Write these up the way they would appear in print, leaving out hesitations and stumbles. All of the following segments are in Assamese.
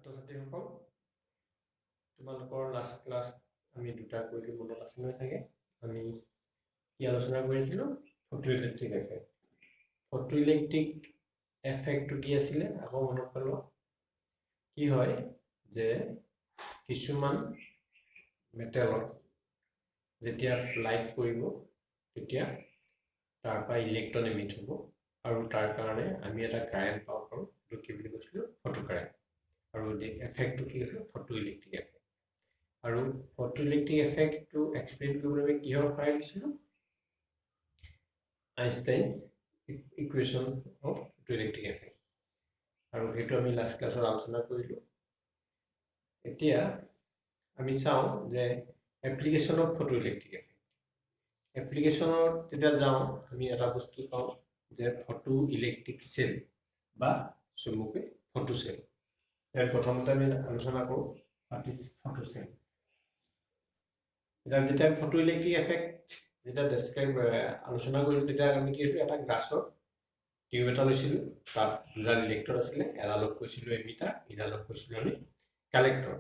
ছাত্ৰ-ছাত্ৰীসকল তোমালোকৰ লাষ্ট ক্লাছ আমি দুটা কৰিলে মনত আছে নহয় থাকে আমি কি আলোচনা কৰিছিলো ফটোইলেক্ট্ৰিক এফেক্ট ফটোইলেক্ট্ৰিক এফেক্টটো কি আছিল আকৌ মনত পেলোৱা কি হয় যে কিছুমান মেটেলত যেতিয়া লাইট পৰিব তেতিয়া তাৰ পৰা ইলেক্ট্ৰন এমিট হ'ব আৰু তাৰ কাৰণে আমি এটা কাৰেন্ট পাব পাৰোঁ এইটো কি বুলি কৈছিলো ফটো কাৰেন্ট আৰু এই এফেক্টটো কি আছে ফটোইলেক্ট্ৰিক এফেক্ট আৰু ফটোইলেক্ট্ৰিক এফেক্টটো এক্সপ্লেইন কৰিবলৈ কিহৰ সহায় লৈছিলো আইনষ্টাইন ইকুৱেশ্যন অফ ফটোইলেক্ট্ৰিক এফেক্ট আৰু সেইটো আমি লাষ্ট ক্লাছত আলোচনা কৰিলো এতিয়া আমি চাওঁ যে এপ্লিকেশ্যন অফ ফটোইলেক্ট্ৰিক এফেক্ট এপ্লিকেশ্যনৰ তেতিয়া যাওঁ আমি এটা বস্তু পাওঁ যে ফটোইলেক্ট্ৰিক সেল বা চমুকৈ ফটো সেল ইয়াৰ প্ৰথমতে আমি আলোচনা কৰোঁ what is photo cell এটা যেতিয়া ফটোইলেক্ট্ৰিক এফেক্ট যেটা ডেসক্ৰাইব আলোচনা কৰিলো তেতিয়া আমি কি এটা গ্লাছৰ টিউব এটা লৈছিলো তাত দুডাল ইলেক্ট্ৰড আছিল এডালক কৈছিলো এমিটাৰ ইডালক কৈছিলো আমি কালেক্টৰ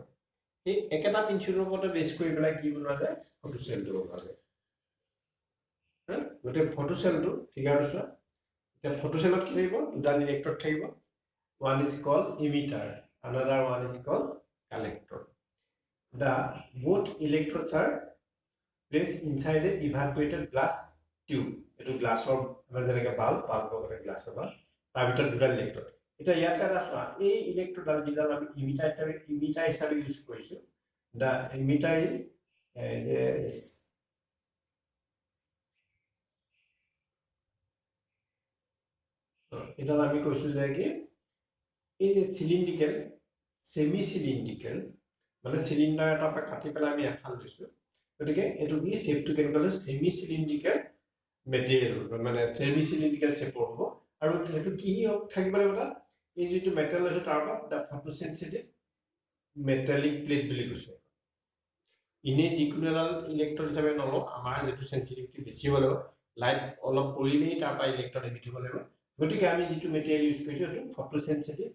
এই একেটা প্ৰিন্সিপলৰ ওপৰত বেছ কৰি পেলাই কি বনোৱা যায় ফটো সেলটো বনোৱা যায় গটে ফটো সেলটো ফিগাৰটো চোৱা এতিয়া ফটো সেলত কি থাকিব দুডাল ইলেক্ট্ৰড থাকিব one is called emitter another one is called collector the both electrodes are placed inside a evaporated glass tube etu glass or like a bulb or a glass of তাৰ ভিতৰত দুটা ইলেক্ট্ৰড এটা ইয়াত এটা চোৱা এই ইলেক্ট্ৰডাল যিডাল আমি ইমিটাৰ হিচাপে ইউজ কৰিছো the emitter is এটা আমি কৈছো যে কি এই সিলিন্ড্ৰিকেল সেমি সিলিন্ড্ৰিকেল মানে সিলিন্ডাৰ এটা পৰা কাটি পেলাই আমি এখন লৈছো গতিকে এটো কি শেপটো কেনেকুৱা সেমি সিলিন্ড্ৰিকেল মেটেৰিয়েল মানে সেমি সিলিন্ড্ৰিকেল শেপৰ হ'ব আৰু এটো কি থাকিব লাগিব এই যেটো মেটেল আছে তাৰ পৰা দা ফটো সেনসিটিভ মেটালিক প্লেট বুলি কৈছে ইনে যিকোনো ইলেক্ট্ৰন হিচাপে নলও আমাৰ যেটো সেনসিটিভিটি বেছি হ'ব লাইট অলপ পৰিলেই তাৰ পৰা ইলেক্ট্ৰন এমিট হ'ব লাগিব গতিকে আমি যেটো মেটেৰিয়েল ইউজ কৰিছো এটো ফটো সেনসিটিভ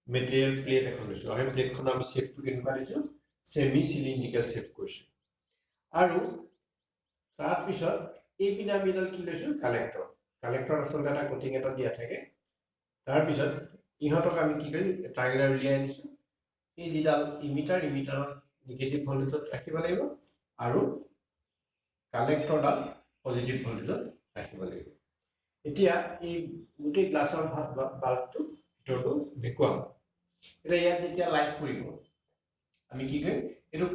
মেটেৰিয়েল প্লেট এখন লৈছো আৰু প্লেটখন আমি শেপটো কেনেকুৱা দিছো সেমি সিলিন্ড্ৰিকেল শেপ কৰিছো আৰু তাৰ পিছত এই পিনে আমি এডাল কি লৈছো কালেক্টৰ কালেক্টৰ আচলতে এটা কোটিং এটা দিয়া থাকে তাৰ পিছত ইহতক আমি কি কৰি ট্ৰায়াঙ্গুলাৰ উলিয়াই আনিছো এই যিডাল ইমিটাৰৰ নেগেটিভ ভোল্টেজত ৰাখিব লাগিব আৰু কালেক্টৰডাল পজিটিভ ভোল্টেজত ৰাখিব লাগিব এতিয়া এই গুটি গ্লাছৰ বাল্বটো ভিতৰটো দেখুৱাম এটা ইয়াত যেতিয়া লাইট পৰিব আমি কি কৰিম এটো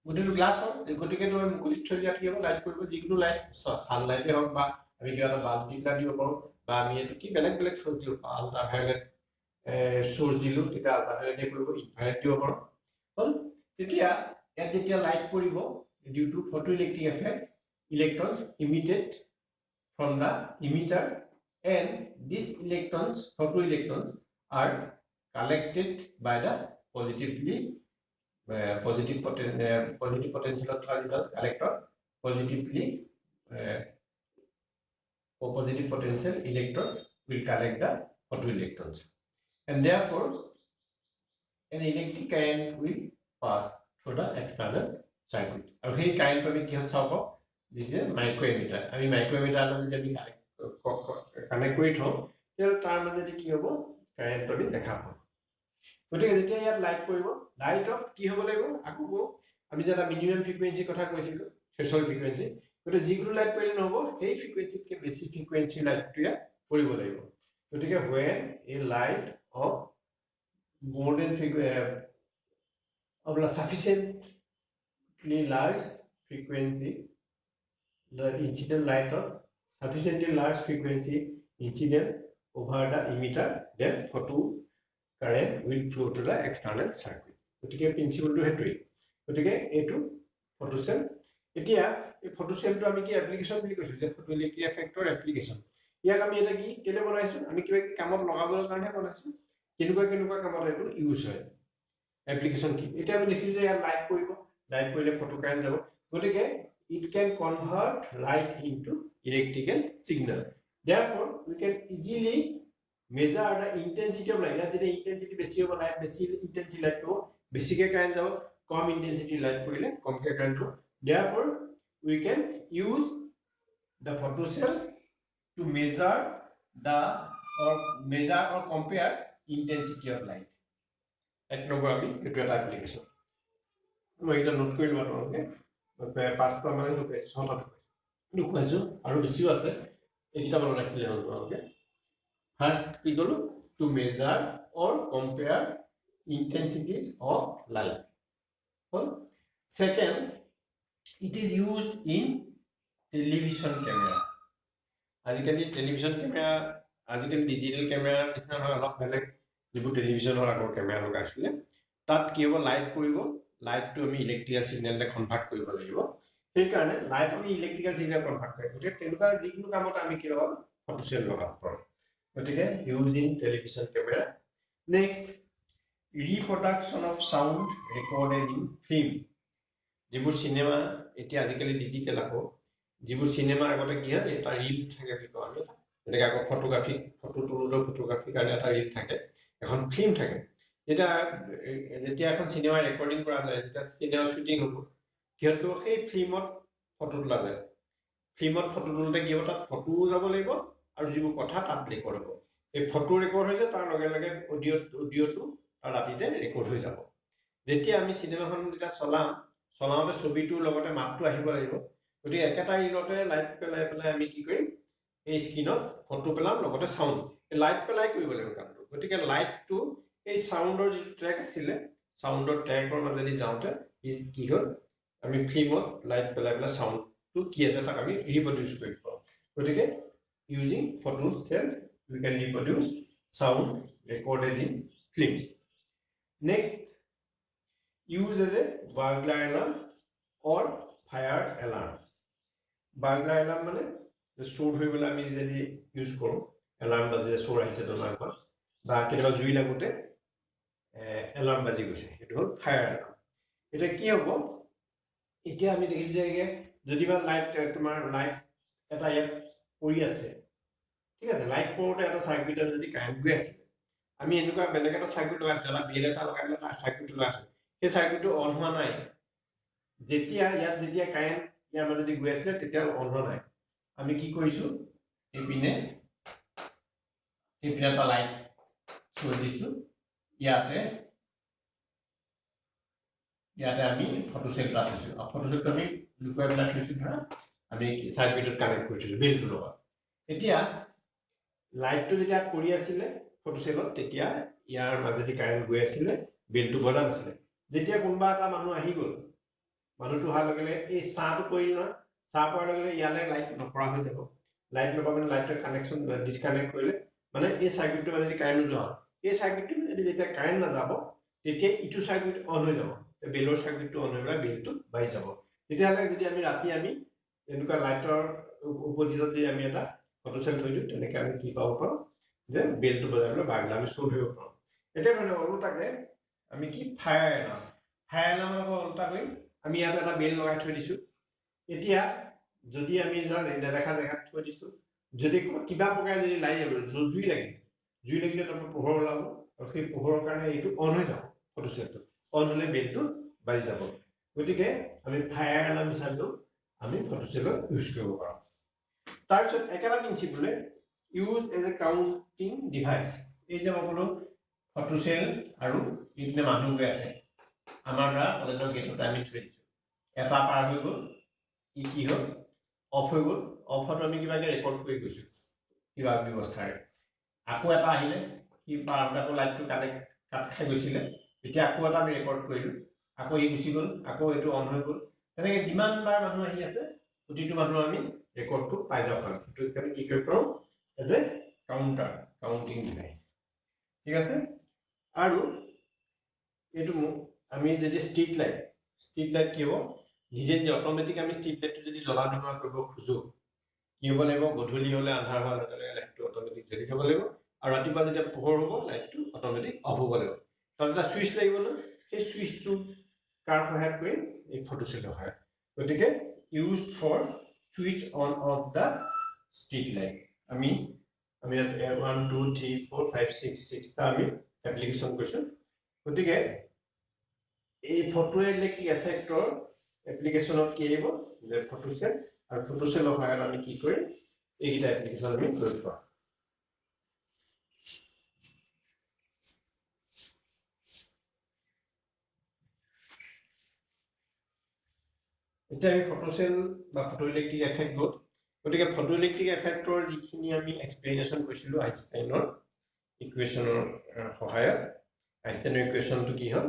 গুটিটো গ্লাছৰ গতিকে তো মুকুলিত থৈ দিয়া থাকিব লাইট পৰিব যিকোনো লাইট সানলাইটে হওক বা আমি কিবা এটা বাল্ব দিলা দিব পাৰো বা আমি এটো কি বেলেগ বেলেগ সোৰ্স দিব আল্ট্ৰাভায়োলেট সোৰ্স দিলো তেতিয়া আল্ট্ৰাভায়োলেটে পৰিব ইনফ্ৰাৰেড দিব পাৰো হল তেতিয়া ইয়াত যেতিয়া লাইট পৰিব due to photoelectric effect electrons emitted from the emitter and these electrons photoelectrons are collected by the positive potential of the collector positive potential electron will collect the photoelectrons and therefore an electric current will pass through the external circuit and hey current we can solve this is a micrometer আমি micrometer যদি আমি কানেক্ট কৰি থওঁ তেতিয়াহ'লে তাৰ মাজেদি কি হ'ব কাৰেন্ট আমি দেখা পাম গতিকে যেতিয়া ইয়াত লাইট পৰিব লাইট অফ কি হ'ব লাগিব আকৌ আমি যেটা মিনিমাম ফ্ৰিকুৱেন্সি কথা কৈছিলো থ্ৰেশহোল্ড ফ্ৰিকুৱেন্সি গতিকে যিকোনো লাইট পৰিলে নহ'ব সেই ফ্ৰিকুৱেন্সিতকে বেছি ফ্ৰিকুৱেন্সি লাইটটো ইয়াত পৰিব লাগিব গতিকে when a light of more than of a sufficiently large frequency the incident light of sufficiently large frequency incident over the emitter then photo current will flow to the external circuit gotike principle to hetui gotike etu photo cell etia ei photo cell to ami ki application bili koisu je photoelectric effect or application yak ami eta ki kele banaisu ami kiba ki kamot lagabor karone banaisu kenuka kamot etu use hoy application ki eta ami dekhi je light porile photo current jabo gotike it can convert light into electrical signal therefore we can easily measure the intensity of light. That the intensity বেশি হবে light বেশি intensity light তো বেশিকে কারেন্ট যাব কম intensity light পড়লে কমকে কারেন্ট হ'ব therefore we can use the photocell to measure or compare intensity of light. এক নম্বৰ আমি এটো এটা এপ্লিকেশন মই এটা নোট কৰি লওঁ তোমালোকে পাঁচটা মানে লুকাইছো ছটা লুকাইছো আৰু বেছিও আছে এইটা মনত ৰাখিলে হ'ল তোমালোকে ফাৰ্স্ট কি কলো to measure or compare intensities of light. Well, second, it is used in television camera. আজিকালি টেলিভিশন ক্যামেরা আজিকালি ডিজিটাল ক্যামেরা নিচিনা হয় অলপ বেলেগ যিবোৰ টেলিভিশনৰ আগৰ ক্যামেৰা লগাইছিলে তাত কি হ'ব লাইট পৰিব লাইটটো আমি ইলেক্ট্ৰিকেল সিগনেলতে কনভাৰ্ট কৰিব লাগিব সেই কাৰণে লাইট আমি ইলেক্ট্ৰিকেল সিগনেল কনভাৰ্ট কৰিব গতিকে তেনেকুৱা যিকোনো কামত আমি কি লগাম ফটোসেল লগাব পাৰোঁ গতিকে use in television camera next reproduction of sound recorded in film যিবোৰ সিনেমা এতিয়া আজিকালি ডিজিটাল আকৌ যিবোৰ সিনেমা আগতে কি হয় এটা ৰীল থাকে কি কয় আমি এনেকৈ আকৌ ফটোগ্ৰাফি ফটো তুলিলে ফটোগ্ৰাফি কাৰণে এটা ৰীল থাকে এখন ফিল্ম থাকে যেতিয়া এখন সিনেমা ৰেকৰ্ডিং কৰা যায় যেতিয়া সিনেমা শুটিং হ'ব কিয়তো সেই ফিল্মত ফটো তোলা যায় ফিল্মত ফটো তুলতে কি হ'ব তাত ফটোও যাব লাগিব আৰু যিবোৰ কথা তাত ৰেকৰ্ড হ'ব এই ফটো ৰেকৰ্ড হৈছে তাৰ লগে লগে অডিঅ'টো ৰাতিতে ৰেকৰ্ড হৈ যাব যেতিয়া আমি সিনেমাখন যেতিয়া চলাওঁতে ছবিটোৰ লগতে মাতটো আহিব লাগিব গতিকে একেটা ৰীলতে লাইট পেলাই আমি কি কৰিম এই স্ক্ৰীনত ফটো পেলাম লগতে সাউন্ড লাইট পেলাই কৰিব লাগিব কামটো গতিকে লাইটটো এই সাউন্ডৰ যি ট্ৰেক আছিল সাউন্ডৰ ট্ৰেকৰ মাজেদি যাওঁতে কি হ'ল আমি ফিল্মত লাইট পেলাই সাউন্ডটো কি আছে তাক আমি ৰিপ্ৰডিউচ কৰিব পাৰোঁ গতিকে using photo cell we can reproduce sound recorded in film. Next, use as a burglar alarm or fire alarm. Burglar alarm মানে চোৰ হৈ গ'লে আমি যদি ইউজ কৰোঁ এলাৰ্ম বাজি চোৰ আহিছে দোকানখন বা কেতিয়াবা জুই লাগোতে এলাৰ্ম বাজি গৈছে সেইটো হ'ল ফায়াৰ এলাৰ্ম এতিয়া কি হ'ব এতিয়া আমি দেখিছোঁ যে যদিবা লাইট তোমাৰ লাইট এটা ইয়াত পৰি আছে ঠিক আছে লাইট পৰোঁতে এটা চাৰ্কিটত যদি কাৰেণ্ট গৈ আছে আমি এনেকুৱা বেলেগ এটা চাৰ্কিট লগাইছোঁ এটা বিল এটা লগাই পেলাই তাৰ চাৰ্কিট লগাইছোঁ সেই চাৰ্কিটটো অন হোৱা নাই যেতিয়া কাৰেণ্ট ইয়াৰ মাজেদি গৈ আছিলে তেতিয়া অন হোৱা নাই আমি কি কৰিছোঁ এইপিনে এটা লাইট থৈ দিছোঁ ইয়াতে আমি ফটোসেল এটা থৈছোঁ আৰু ফটোসেলটো আমি লুকুৱাই পেলাই থৈছোঁ ধৰা আমি চাৰ্কিটত কানেক্ট কৰি থৈছোঁ বিলটোৰ লগত এতিয়া লাইটটো যেতিয়া কৰি আছিলে ফটোসেলত তেতিয়া ইয়াৰ মাজেদি কাৰেণ্ট গৈ আছিলে বিলটো বজা নাছিলে যেতিয়া কোনোবা এটা মানুহ আহি গ'ল মানুহটো অহাৰ লগে লগে এই চাহটো পৰিল নহয় চাহ পৰাৰ লগে লগে ইয়ালৈ লাইট নপৰা হৈ যাব লাইট নপৰা মানে লাইটৰ কানেকশ্যন ডিছকানেক্ট কৰিলে মানে এই চাৰ্কিটটো মাজেদি কাৰেণ্ট নোযোৱা হয় এই চাৰ্কিটটো মাজেদি যেতিয়া কাৰেণ্ট নাযাব তেতিয়া ইটো চাৰ্কিট অন হৈ যাব বেলৰ চাৰ্কিটটো অন হৈ পেলাই বিলটো বাঢ়ি যাব তেতিয়াহ'লে যদি আমি ৰাতি আমি এনেকুৱা লাইটৰ অপজিটত যদি আমি এটা ফটোসেল থৈ দিওঁ তেনেকৈ আমি কি পাব পাৰোঁ যে বেলটো বজাই পেলাই বাগিলে আমি চোৰ ধৰিব পাৰোঁ এতিয়া ধৰি লওক ওলোটাকে আমি কি ফায়াৰ এলাৰ্মৰ লগত ওলোটা কৰিম আমি ইয়াত এটা বেল লগাই থৈ দিছোঁ এতিয়া যদি আমি নেদেখা জেগাত থৈ দিছোঁ যদি কিবা প্ৰকাৰে যদি জুই লাগিলে তাৰপৰা পোহৰ ওলাব আৰু সেই পোহৰৰ কাৰণে এইটো অন হৈ যাব ফটোসেলটো অন হ'লে বেলটো বাজি যাব গতিকে আমি ফায়াৰ এলাৰ্ম হিচাপেও আমি ফটোসেলত ইউজ কৰিব পাৰোঁ তাৰপিছত একেটা প্ৰিন্সিপলে use as a counting device এই যে মই ক'লো ফটোসেল আৰু এইপিনে মানুহ গৈ আছে আমাৰ পৰা কলেজৰ গেটত আমি থৈ দিছোঁ এটা পাৰ হৈ গ'ল ই কি হ'ল অফ হৈ গ'ল অফত আমি কিবাকৈ ৰেকৰ্ড কৰি গৈছোঁ কিবা ব্যৱস্থাৰে আকৌ এটা আহিলে সি পাৰতে আকৌ লাইটটো কাট খাই গৈছিলে এতিয়া আকৌ এটা আমি ৰেকৰ্ড কৰিলোঁ আকৌ ই গুচি গ'ল আকৌ এইটো অন হৈ গ'ল তেনেকৈ যিমানবাৰ মানুহ আহি আছে প্ৰতিটো মানুহ আমি ৰেকৰ্ডটো পাই যাব পাৰোঁ সেইটো আমি কি কৰিব পাৰোঁ এজ এ কাউণ্টিং ডিভাইচ ঠিক আছে আৰু এইটো আমি যদি ষ্ট্ৰীট লাইট কি হ'ব নিজে অট'মেটিক আমি ষ্ট্ৰীট লাইটটো যদি জ্বলা নোহোৱা কৰিব খোজোঁ কি হ'ব লাগিব গধূলি হ'লে আন্ধাৰ হোৱাৰ লগে লগে লাইটটো অট'মেটিক জ্বলি যাব লাগিব আৰু ৰাতিপুৱা যেতিয়া পোহৰ হ'ব লাইটটো অট'মেটিক অফ হ'ব লাগিব তাত এটা চুইচ লাগিব ন সেই চুইচটো কাৰ সহায়ত কৰিম এই ফটোসেলৰ সহায়ত গতিকে use for switch on off the street light আমি আমি 1 2 3 4 5 6 6টা আমি এপ্লিকেশন কৰিছো গতিকে এই ফটোইলেক্ট্ৰিক এফেক্টৰ এপ্লিকেশনত কি আহিব যে ফটোসেল আৰু ফটোসেলৰ সহায়ত আমি কি কৰিম এইটা এপ্লিকেশন আমি কৰিব পাৰোঁ এটা আমি ফটোসেল বা ফটোইলেক্ট্ৰিক এফেক্ট গত গতিকে ফটোইলেক্ট্ৰিক এফেক্টৰ যিখিনি আমি এক্সপ্লেনেশন কৰিছিলো আইনষ্টাইনৰ ইকুৱেশ্যনৰ সহায়ত আইনষ্টাইনৰ ইকুৱেশ্যনটো কি হ'ল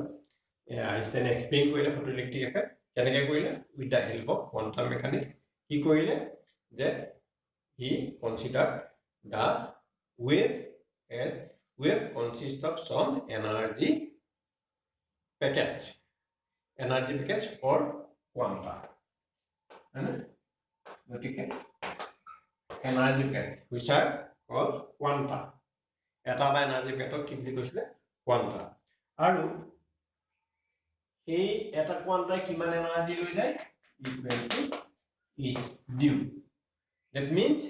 আইনষ্টাইনে এক্সপ্লেইন কৰিলে ফটোইলেক্ট্ৰিক এফেক্ট কেনেকৈ কৰিলে with the help of quantum mechanics কি কৰিলে যে he considered the wave as wave consists of some energy package for quanta okay energy package which are called quanta eta energy package ki boli koisile quanta aru ei eta quanta kiman energy loi jay equal to is due. That means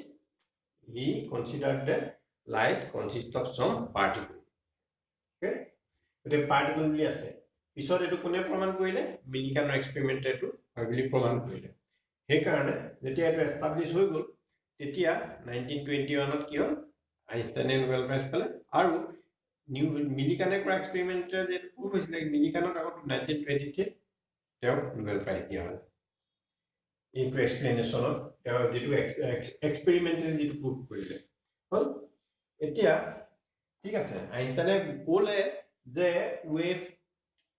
he considered that light consists of some particle. Okay? The particle bili ase. Pisor etu kone proman koile Millikan experiment etu bili proman koile. He karone jetia etu establish hoi gol tetia 1921 ot ki hol Einstein Nobel Prize pale aru new Millikan experiment je proof hoisile Millikan ot agot 1923 teo Nobel Prize dia hol. Into explanation of experimental যেটো proof কৰিলে হল এতিয়া ঠিক আছে আইনষ্টাইনে ক'লে যে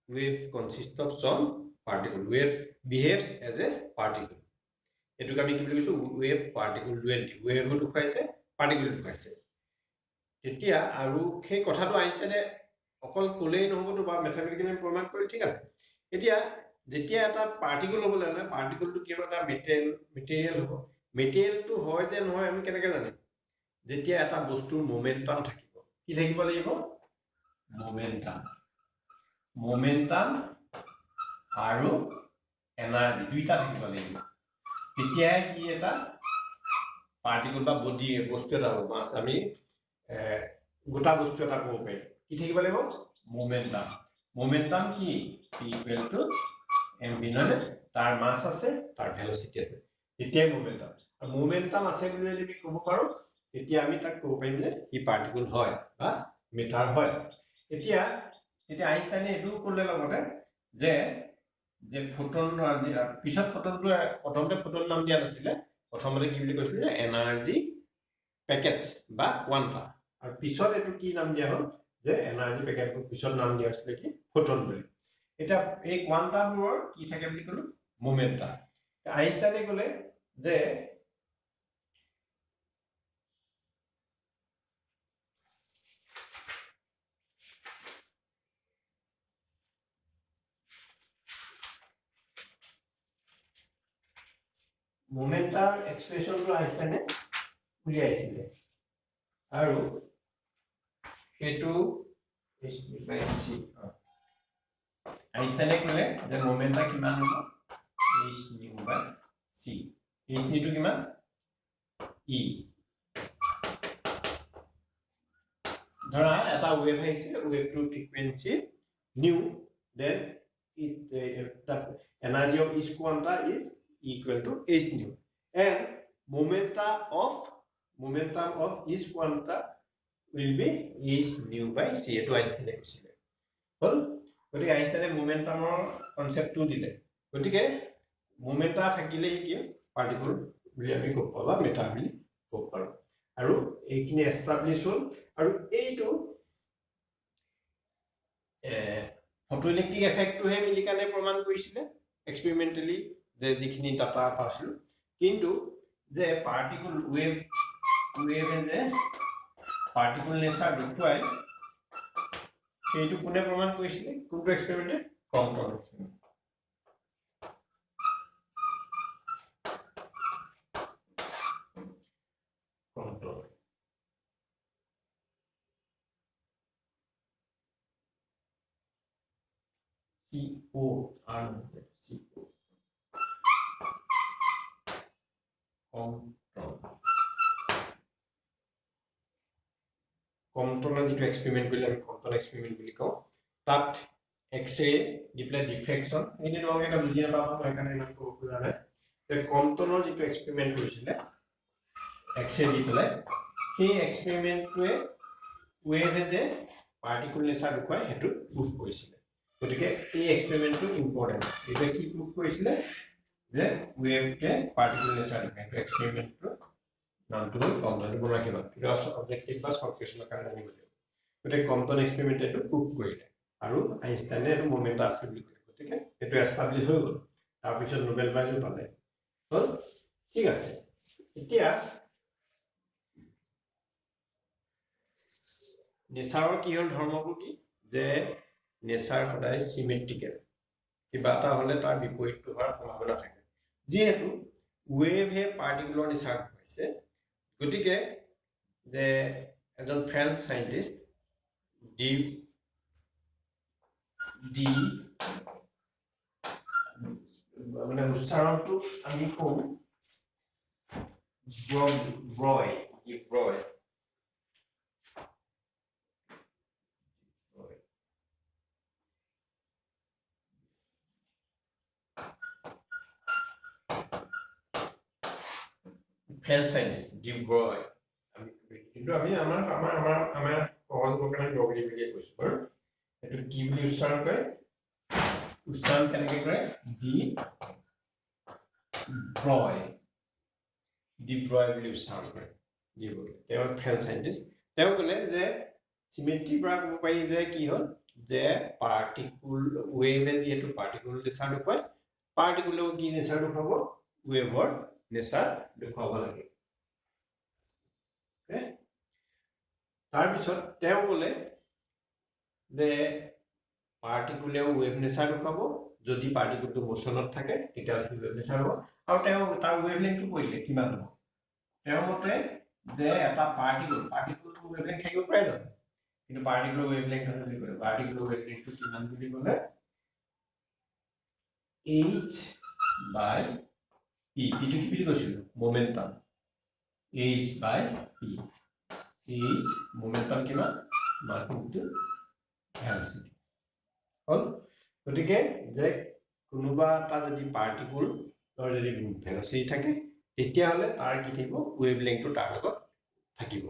wave consists of some particle wave behaves as a particle এটুক আমি কি বুলি কৈছো wave particle duality wave টো খাইছে particle টো খাইছে তেতিয়া আৰু সেই কথাটো আইনষ্টাইনে অকল ক'লেই নহবটো বা ম্যাথমেটিক্যালি প্ৰমাণ কৰি ঠিক আছে এতিয়া যেতিয়া এটা পাৰ্টিকল হ'ব লাগে পাৰ্টিকলটো কি এটা মেটেৰিয়েল হ'ব মেটেৰিয়েলটো হয় যে নহয় আমি কেনেকৈ জানিম যেতিয়া এটা বস্তুৰ মোমেন্টাম থাকিব কি থাকিব লাগিব মোমেন্টাম আৰু এনাৰ্জি দুইটা থাকিব লাগিব তেতিয়া কি এটা পাৰ্টিকল বা বডি বস্তু এটা হ'ব মাছ আমি গোটা বস্তু এটা ক'ব পাৰিম কি থাকিব লাগিব মোমেন্টাম কি ইকুৱেল টু mv নয় তাৰ মাস আছে তাৰ ভেলোসিটি আছে এতিয়াই মোমেন্টাম আছে বুলি আমি ক'ব পাৰো এতিয়া আমি তাক ক'ব পাৰিম যে ই পাৰ্টিকল হয় বা মেটাৰ হয় এতিয়া আইনষ্টাইনে এটো ক'লে লগতে যে ফটোন পিছত ফটোনটো প্ৰথমতে ফটোন নাম দিয়া নাছিলে প্ৰথমতে কি বুলি কৈছিল যে এনাৰ্জি পেকেট বা কোৱান্টা আৰু পিছত এটো কি নাম দিয়া হ'ল যে এনাৰ্জি পেকেটৰ পিছত নাম দিয়া আছিল কি ফটোন বুলি এটা এই কোয়ান্টামৰ কি থাকে বুলি কলো মোমেন্টাম আইনষ্টাইনে ক'লে যে মোমেন্টাম এক্সপ্ৰেছনটো আইনষ্টাইনে উলিয়াইছিলে আৰু এটো h/c আইনষ্টাইনে ক'লে যে মোমেন্টাম কিমান হ'ব h/c h নিটো কিমান e ধৰা এটা ওয়েভ আহিছে ওয়েভটো frequency nu then the energy of each quanta is equal to h nu and momentum of each quanta will be h nu by c এটো আইনষ্টাইনে কৈছিলে হল গতিকে আইনষ্টাইনে মোমেন্টামৰ কনসেপ্টটো দিলে গতিকে মোমেন্টা থাকিলে কি পাৰ্টিকল বুলি আমি ক'ব পাৰোঁ মেটাৰ বুলি ক'ব পাৰোঁ আৰু এইখিনি এস্টাবলিশ হ'ল আৰু এইটো ফটোইলেক্ট্ৰিক এফেক্টটোহে মিলিকানে প্ৰমাণ কৰিছিলে এক্সপেৰিমেন্টালি যে যিখিনি ডাটা পাইছিল কিন্তু যে পাৰ্টিকল ওয়েভে যে পাৰ্টিকল নেচাৰ দেখুৱাই সেইটো কোনে প্ৰমাণ কৰিছিলে কোনটো এক্সপেৰিমেন্টে কম্পন এক্সপেৰিমেন্ট কম্পটনৰ যিটো এক্সপেৰিমেণ্ট কৰিলে আমি কম্পটন এক্সপেৰিমেণ্ট বুলি কওঁ তাত এক্স-ৰে দি পেলাই ডিফ্ৰেকশ্যন এইটো তোমালোকে এটা বুজি নাপাব মই সেইকাৰণে ইমান ক'ব খোজা নাই যে কম্পটনৰ যিটো এক্সপেৰিমেণ্ট কৰিছিলে এক্স-ৰে দি পেলাই সেই এক্সপেৰিমেণ্টটোৱে ৱেভে যে পাৰ্টিকুল নেচাৰ দেখুৱাই সেইটো প্ৰুভ কৰিছিলে গতিকে এই এক্সপেৰিমেণ্টটো ইম্পৰ্টেণ্ট এইটোৱে কি প্ৰুভ কৰিছিলে যে ৱেভে পাৰ্টিকুল নেচাৰ দেখুৱাই এইটো এক্সপেৰিমেণ্টটো নামটো হ'ল কম্পটন বনাই কিবা কিবা অবজেক্টিভ বা শৰ্ট কুৱেশ্যনৰ কাৰণে জানিব লাগিব গতিকে কম্পটন এক্সপেৰিমেণ্ট এইটো প্ৰুভ কৰিলে আৰু আইনষ্টাইনে এইটো মমেণ্ট আছে বুলি কয় গতিকে এইটো এষ্টাব্লিছ হৈ গ'ল তাৰপিছত নোবেল প্ৰাইজো পালে হ'ল ঠিক আছে এতিয়া নেচাৰৰ কি হ'ল ধৰ্মবোৰ কি যে নেচাৰ সদায় চিমেট্ৰিকেল কিবা এটা হ'লে তাৰ বিপৰীতটো হোৱাৰ সম্ভাৱনা থাকে যিহেতু ৱেভে পাৰ্টিকুলৰ নেচাৰ হৈছে গতিকে যে এজন ফ্ৰেঞ্চ সাইন্টিষ্ট ডি মানে উচ্চাৰণটো আমি কওঁ ব্ৰয় French scientist, de Broglie. কিন্তু আমি আমাৰ সহজ প্ৰকাৰে ব্ৰগলি বুলিয়ে কৈছো বাৰু এইটো কি বুলি উচ্চাৰণ কৰে উচ্চাৰণ কেনেকৈ কৰে ডি ব্ৰয় বুলি উচ্চাৰণ কৰে ডি ব্ৰয় তেওঁ ফ্ৰেঞ্চ সাইন্টিষ্ট তেওঁ ক'লে যে চিমেট্ৰিৰ পৰা ক'ব পাৰি যে কি হ'ল যে পাৰ্টিকুল ৱেভে যিহেতু পাৰ্টিকুল নেচাৰ দেখুৱায় পাৰ্টিকুলেও কি নেচাৰ দেখুৱাব ৱেভৰ নেচাৰ দেখুৱাব লাগে তাৰপিছত তেওঁ ক'লে যে পাৰ্টিকুলেও ৱেভ নেচাৰ দেখুৱাব যদি পাৰ্টিকুলটো মোচনত থাকে তেতিয়াহ'লে ৱেভ নেচাৰ হ'ব আৰু তেওঁ তাৰ ৱেভলেংথটো কৈছিলে কিমান হ'ব তেওঁৰ মতে যে এটা পাৰ্টিকুলটো ৱেভলেংথ থাকিব পাৰে জানো কিন্তু পাৰ্টিকুলৰ ৱেভলেংথ বুলি ক'লে পাৰ্টিকুলৰ ৱেভলেংথটো কিমান বুলি ক'লে h/p পিটো কি বুলি কৈছিলো মোমেন্টাম h/p h মোমেন্টাম কিমান মাস ইনটু ভেলোসিটি হল গতিকে যে কোনোবা এটা যদি পাৰ্টিকুল or যদি ভেলোসিটি থাকে তেতিয়াহলে তাৰ কি থাকিব ৱেভলেংথটো তাৰ লগত থাকিব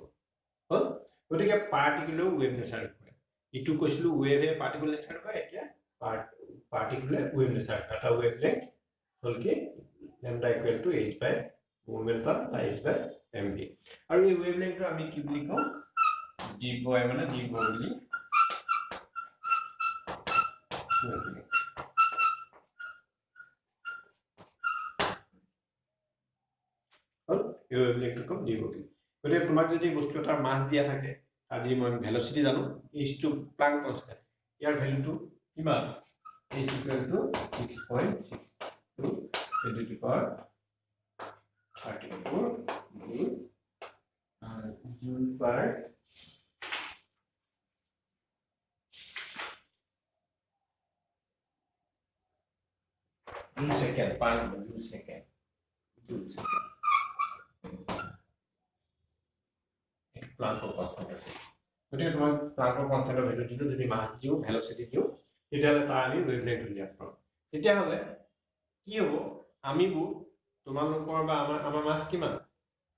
হল গতিকে পাৰ্টিকুলৰ ৱেভ নেচাৰ হয় ইটো কৈছিলো ৱেভে পাৰ্টিকুল নেচাৰ হয় এতিয়া পাৰ্টিকুলাৰ ৱেভ নেচাৰ এটা ৱেভলেংথ হল কি lambda equal to h by momentum h by mv আৰু এই ৱেভলেংথটো আমি কি বুলি কওঁ d boy মানে d Broglie হল এই ৱেভলেংথটো কম d Broglie গতিকে তোমাক যদি বস্তু এটাৰ মাস দিয়া থাকে আজি মই ভেলোসিটি জানো h to প্লাংক কনস্ট্যান্ট ইয়াৰ ভ্যালুটো কিমান h equal to 6.62 10 to the power 34 joule per joule second per joule second Planck constant গতিকে তোমাক Planck constant ভ্যালু দিলো যদি মাস দিও ভেলোসিটি দিও তেতিয়াহলে তাৰ আমি ৱেভলেংথ উলিয়াব পাৰোঁ তেতিয়াহলে কি হ'ব আমি তোমালোকৰ বা আমাৰ মাস কিমান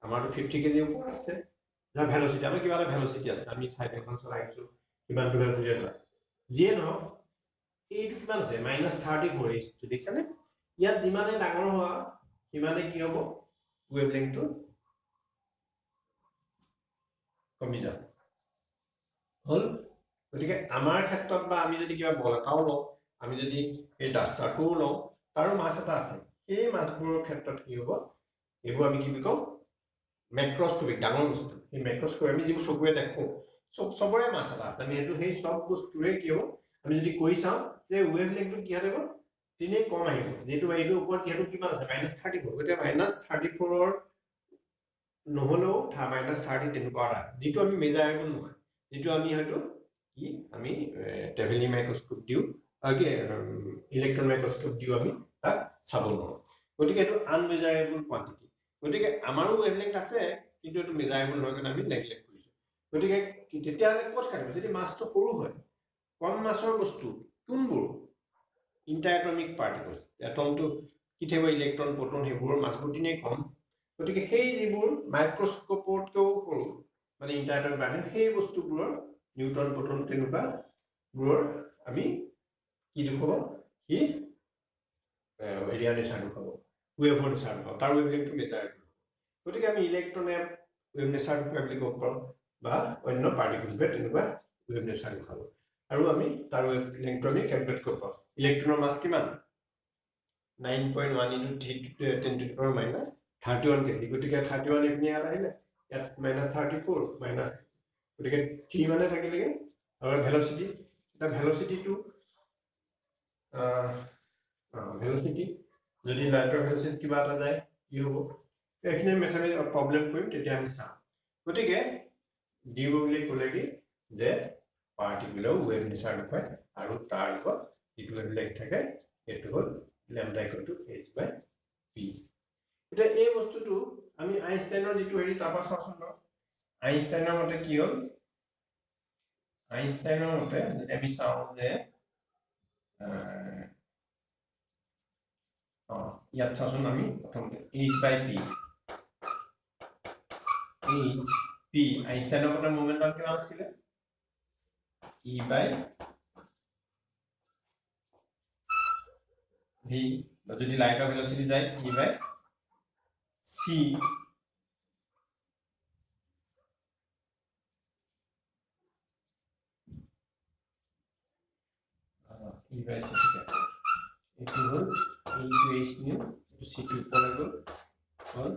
আমাৰটো 50 কেজি ওপৰ আছে যা ভেলোসিটি আমাৰ কিবা এটা ভেলোসিটি আছে আমি সাইকেলখন চলাইছো কিমান ভেলোসিটি আছে যিয়ে নহওক এইটো কিমান আছে -34 h তো দেখিছানে ইয়াত যিমানে ডাঙৰ হোৱা সিমানে কি হ'ব ৱেভলেংথটো কমি যাব হল গতিকে আমাৰ ক্ষেত্ৰত বা আমি যদি কিবা বল এটাও লওঁ আমি যদি এই ডাস্টাৰটো লওঁ তাৰো মাছ এটা আছে এই মাছবোৰৰ ক্ষেত্ৰত কি হ'ব এইবোৰ আমি কি কওঁ মাইক্ৰোস্কোপিক ডাঙৰ বস্তু এই মাইক্ৰোস্কোপ আমি যিবোৰ চকুৰে দেখো সবৰে মাছ এটা আছে আমি এইটো সেই সব বস্তুৰে কি হ'ব আমি যদি কৈ চাওঁ যে ৱেভলেংথটো কি হ'ব তিনে কম আহিব যেটো এইটো ওপৰত কিটো কিমান আছে -34 গতিকে -34 নহলেও -30 তেনেকুৱা এটা যেটো আমি মেজাৰেবল নহয় যেটো আমি হয়তো কি আমি টেবলি মাইক্ৰোস্কোপ দিও আগে ইলেক্ট্ৰন মাইক্ৰোস্কোপ দিও আমি তাক চাব নোৱাৰো গতিকে এটো আনমেজাৰেবল কোৱান্টিটি গতিকে আমাৰো ৱেভলেংথ আছে কিন্তু এটো মেজাৰেবল নহয় কাৰণ আমি নেগলেক্ট কৰিছো গতিকে তেতিয়াহ'লে ক'ত কাটিব যদি মাছটো সৰু হয় কম মাছৰ বস্তু কোনবোৰ ইণ্টাৰএটমিক পাৰ্টিকলছ এটমটো কি থাকিব ইলেক্ট্ৰন প্ৰটন সেইবোৰৰ মাছবোৰ দিনেই কম গতিকে সেই যিবোৰ মাইক্ৰস্কোপতকৈও সৰু মানে ইণ্টাৰএটমিক পাৰ্টিকল সেই বস্তুবোৰৰ নিউট্ৰন প্ৰটন তেনেকুৱা বোৰৰ আমি কি দেখুৱাব কি এৰিয়া নেচাৰ দেখুৱাব ৱেভৰ নেচাৰ দেখুৱাব তাৰ ৱেভলেংথটো মেজাৰ কৰিব গতিকে আমি ইলেক্ট্ৰনে ৱেভ নেচাৰ দেখুৱাই বুলি ক'ব পাৰোঁ বা অন্য পাৰ্টিকলবোৰে তেনেকুৱা ৱেভ নেচাৰ দেখুৱাব আৰু আমি তাৰ ৱেভলেংথটো আমি কেলকুলেট কৰিব পাৰোঁ ইলেক্ট্ৰনৰ মাছ কিমান 9.1 into 10 to the power minus 31 kg গতিকে 31 এপিনে ইয়াত আহিলে ইয়াত -34 মাইনাস গতিকে 3 মানে থাকিলেগে আৰু ভেলোসিটি এটা ভেলোসিটিটো ভেলোসিটি যদি লাইটৰ ভেলোসিটি কিবা এটা যায় কি হ'ব এখানে মেথমেটিক প্ৰবলেম কৰিম তেতিয়া আমি চাম গতিকে দিব বুলি ক'লে কি যে পাৰ্টিকুলাৰ ৱেভ নেচাৰ দেখুৱাই আৰু তাৰ লগত যিটো ৱেভলেংথ থাকে সেইটো হ'ল lambda equal to h by p এটা এই বস্তুটো আমি আইনষ্টাইনৰ যেটো হেৰি তাপা চাওচোন আইনষ্টাইনৰ মতে কি হ'ল আইনষ্টাইনৰ মতে আমি চাও যে ইয়াত চাওচোন আমি প্ৰথমতে h by p আইনষ্টাইনৰ মতে মোমেন্টাম কিমান আছিল e by v যদি লাইট অফ ভেলোসিটি যায় e by c e by c equal into h nu to c to equal on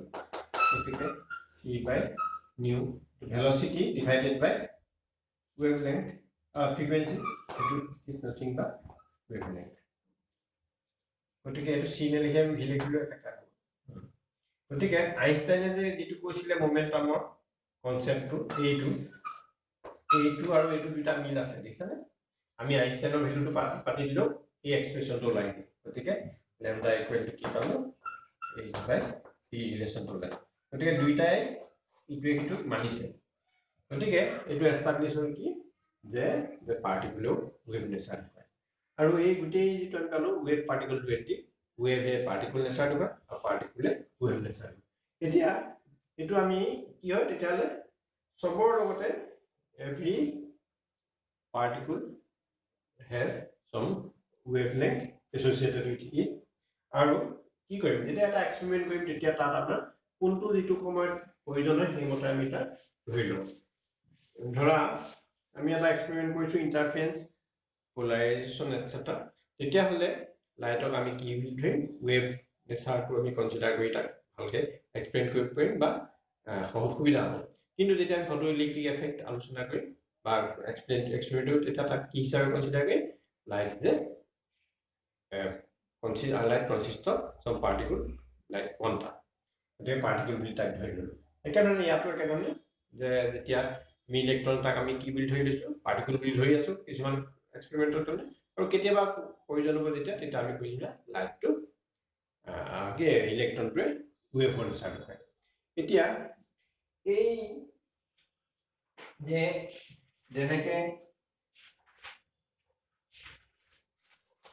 c by nu velocity divided by wavelength frequency it is nothing but wavelength গতিকে এটো c নে লিখে আমি v লিখিলো এটা গতিকে আইনষ্টাইনে যে যেটো কৈছিলে মোমেন্টামৰ কনসেপ্টটো এইটো আৰু এইটো দুটা মিল আছে দেখিছানে আমি আইনষ্টাইনৰ ভ্যালুটো পাতি দিলো এই এক্সপ্ৰেশনটো লাইন গতিকে lambda equal to কি পালো h by p ৰিলেশনটো লাইন গতিকে দুইটাই ইকুৱেটো মানিছে গতিকে এটো এস্টাবলিশ হ'ল কি যে the particular wave নেচাৰ আৰু এই গুটেই যেটো আমি পালো ওয়েভ পাৰ্টিকল 20 ওয়েভ এ পাৰ্টিকল নেচাৰ দুটা আৰু পাৰ্টিকল ওয়েভ নেচাৰ এতিয়া এটো আমি কি হয় তেতিয়ালে সবৰ লগতে every particle has some wavelength associated with it আৰু কি কৰিম যেতিয়া এটা এক্সপেৰিমেন্ট কৰিম তেতিয়া তাত আপোনাৰ কোনটো যেটো সময়ত প্ৰয়োজন হয় সেই মতে আমি এটা ধৰি লওঁ ধৰা আমি এটা এক্সপেৰিমেন্ট কৰিছো ইন্টাৰফাৰেন্স polarization etc তেতিয়া হলে লাইটক আমি কি বুলি ধৰিম ওয়েভ নেচাৰটো আমি কনসিডাৰ কৰি তাক ভালকে এক্সপ্লেইন কৰিব পাৰিম বা সুবিধা হ'ব কিন্তু যেতিয়া আমি ফটো ইলেক্ট্ৰিক এফেক্ট আলোচনা কৰিম বা এক্সপেৰিমেন্টটো তেতিয়া তাক কি হিচাপে কনসিডাৰ কৰিম লাইট যে light consists of some particle like quanta the particle বুলি টাইপ ধৰি ললো একেদৰে ইয়াতো একেদৰে যে যেতিয়া আমি ইলেক্ট্ৰন তাক আমি কি বুলি ধৰি লৈছো পাৰ্টিকল বুলি ধৰি আছো কিছুমান এক্সপেৰিমেন্টৰ কাৰণে আৰু কেতিয়াবা প্ৰয়োজন হ'ব তেতিয়া আমি কৈম না লাইটটো কি ইলেক্ট্ৰনটোৱে ওয়েভ নেচাৰ হয় এতিয়া এই যে যেনেকে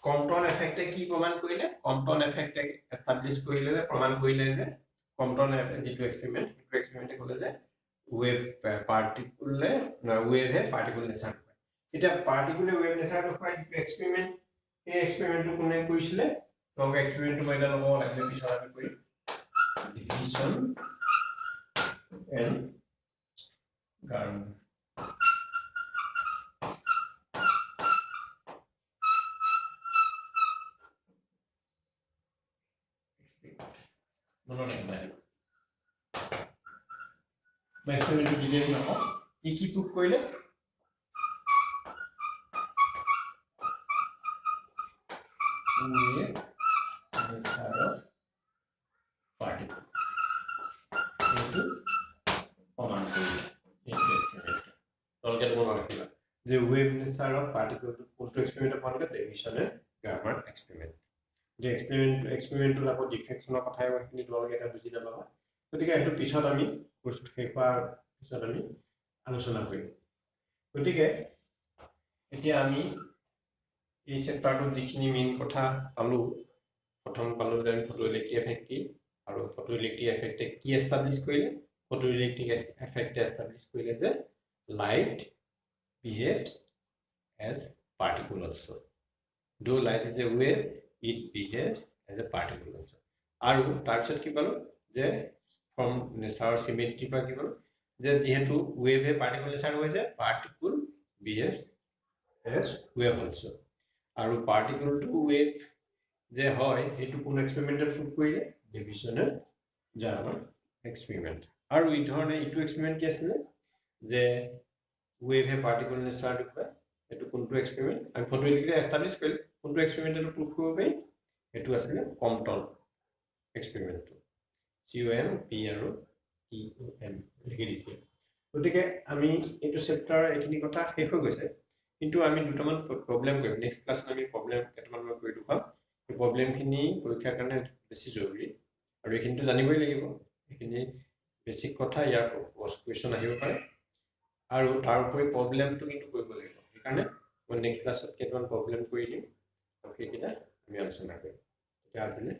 কম্পটন এফেক্টে কি প্ৰমাণ কৰিলে কম্পটন এফেক্টে এস্টাবলিশ কৰিলে যে প্ৰমাণ কৰিলে যে কম্পটন যেটো এক্সপেৰিমেন্টে ক'লে যে ওয়েভ পাৰ্টিকলে ওয়েভে পাৰ্টিকল নেচাৰ এটা পাৰ্টিকলে ওয়েভ নেচাৰ হয় যেটো এক্সপেৰিমেন্ট এই এক্সপেৰিমেন্টটো কোনে কৰিছিলে donc এক্সপেৰিমেন্টটো মই এটা লব লাগে পিছত আমি কৰি Davisson and Germer maximum delay na কি প্রুফ কইলে ওয়ে নেচার অফ পার্টিকল কিন্তু প্রমাণ কইলে এই এক্সপেরিমেন্ট তলকে মনে রাখিবা যে ওয়েভ নেচার অফ পার্টিকল কোনটো এক্সপেরিমেন্ট পালে ডেভিশনে গার্মার এক্সপেরিমেন্ট যে এক্সপেৰিমেন্টৰ লগত ডিফেকশনৰ কথা এখিনি তোমালোকে এটা বুজি নাপাবা গতিকে এটো পিছত আমি কোৰ্স শেষ হোৱাৰ পিছত আমি আলোচনা কৰিম গতিকে এতিয়া আমি এই চেপ্টাৰটোত যিখিনি মেইন কথা পালো প্ৰথম পালো যে ফটোইলেক্ট্ৰিক এফেক্ট কি আৰু ফটোইলেক্ট্ৰিক এফেক্টে কি এস্টাব্লিশ কৰিলে ফটোইলেক্ট্ৰিক এফেক্টে এস্টাব্লিশ কৰিলে যে light behaves as particle also though light is a wave it behaves as a particle also আৰু তাৰপিছত কি পালো যে from নেচাৰ সিমেট্ৰি পৰা কি পালো যে যেহেতু wave এ particle নেচাৰ হৈছে particle behaves as wave also আৰু particle to wave যে হয় এটো কোন এক্সপেৰিমেন্টত প্ৰুভ কৰিলে ডিভিশনাল জাৰ্মান এক্সপেৰিমেন্ট আৰু এই ধৰণে ইটো এক্সপেৰিমেন্ট কি আছিল যে wave a particle নেচাৰ দেখুৱাই এটো কোনটো এক্সপেৰিমেন্ট আমি ফটোইলেক্ট্ৰিক এস্টাব্লিশ কৰিল কোনটো এক্সপেৰিমেন্টত প্ৰুভ কৰিব পাৰি এটো আছিল কম্পটন এক্সপেৰিমেন্ট COMP আৰু TOM লিখি দিছে গতিকে আমি এটো চেপ্টাৰ এখিনি কথা শেষ হৈ গৈছে কিন্তু আমি দুটামান প্ৰবলেম কৰিম নেক্সট ক্লাছত আমি প্ৰবলেম কেইটামান মই কৰি দেখাম এই প্ৰবলেমখিনি পৰীক্ষাৰ কাৰণে বেছি জৰুৰী আৰু এইখিনিটো জানিবই লাগিব এইখিনি বেছিক কথা ইয়াৰ কোৱেশ্চন আহিব পাৰে আৰু তাৰ উপৰি প্ৰবলেমটো কিন্তু কৰিব লাগিব সেইকাৰণে মই নেক্সট ক্লাছত কেইটামান প্ৰবলেম কৰি দিম আৰু সেইকেইটা আমি আলোচনা কৰিম তেতিয়া আজিলৈ